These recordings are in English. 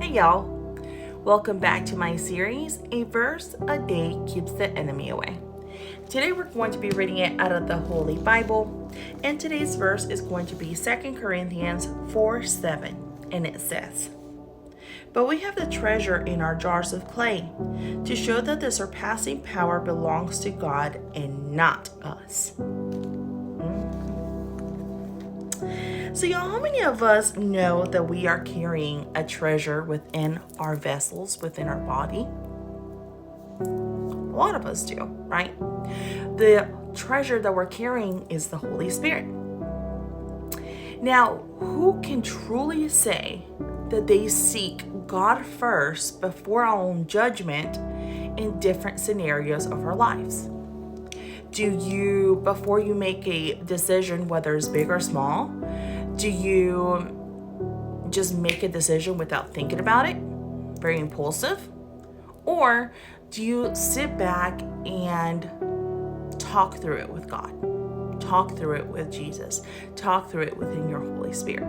Hey y'all, welcome back to my series, A Verse a Day Keeps the Enemy Away. Today we're going to be reading it out of the Holy Bible, and today's verse is going to be 2 Corinthians 4:7, and it says, "But we have the treasure in our jars of clay, to show that the surpassing power belongs to God and not us." So y'all, how many of us know that we are carrying a treasure within our vessels, within our body? A lot of us do, right? The treasure that we're carrying is the Holy Spirit. Now, who can truly say that they seek God first before our own judgment in different scenarios of our lives? Do you, before you make a decision, whether it's big or small, do you just make a decision without thinking about it? Very impulsive? Or do you sit back and talk through it with God? Talk through it with Jesus. Talk through it within your Holy Spirit.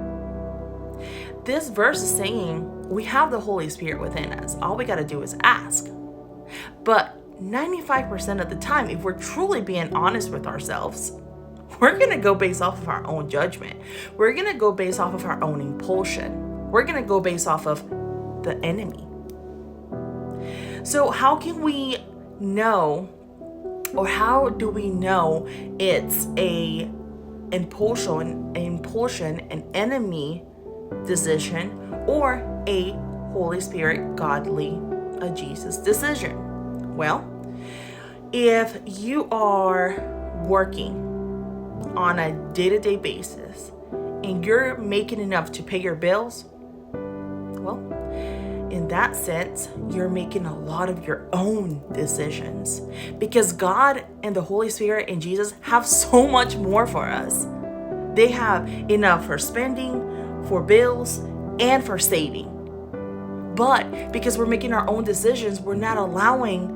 This verse is saying we have the Holy Spirit within us. All we got to do is ask. But 95% of the time, if we're truly being honest with ourselves, we're going to go based off of our own judgment. We're going to go based off of our own impulsion. We're going to go based off of the enemy. So how can we know, or how do we know it's a impulsion, an enemy decision, or a Holy Spirit, godly, a Jesus decision? Well, if you are working on a day-to-day basis and you're making enough to pay your bills, well, in that sense, you're making a lot of your own decisions, because God and the Holy Spirit and Jesus have so much more for us. They have enough for spending, for bills, and for saving. But because we're making our own decisions, we're not allowing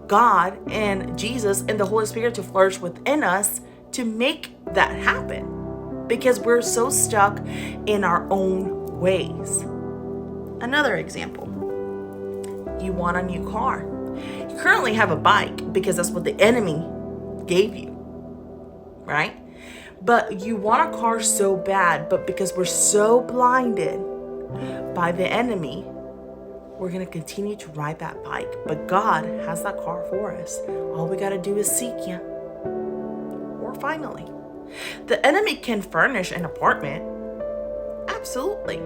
God and Jesus and the Holy Spirit to flourish within us to make that happen, because we're so stuck in our own ways. Another example, you want a new car. You currently have a bike because that's what the enemy gave you, right? But you want a car so bad, but because we're so blinded by the enemy, we're going to continue to ride that bike. But God has that car for us. All we got to do is seek Him. Or finally, the enemy can furnish an apartment. Absolutely.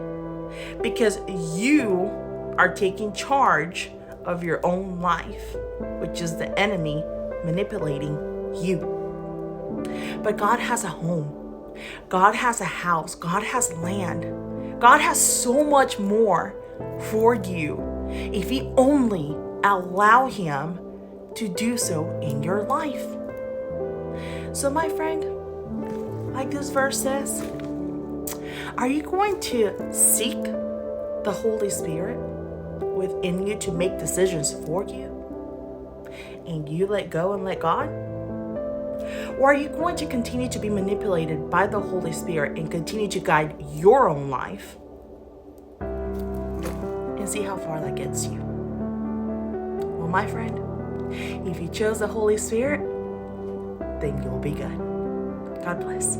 Because you are taking charge of your own life, which is the enemy manipulating you. But God has a home. God has a house. God has land. God has so much more for you if you only allow Him to do so in your life. So my friend, like this verse says, are you going to seek the Holy Spirit within you to make decisions for you, and you let go and let God? Or are you going to continue to be manipulated by the Holy Spirit and continue to guide your own life and see how far that gets you? Well, my friend, if you chose the Holy Spirit, then you'll be good. God bless.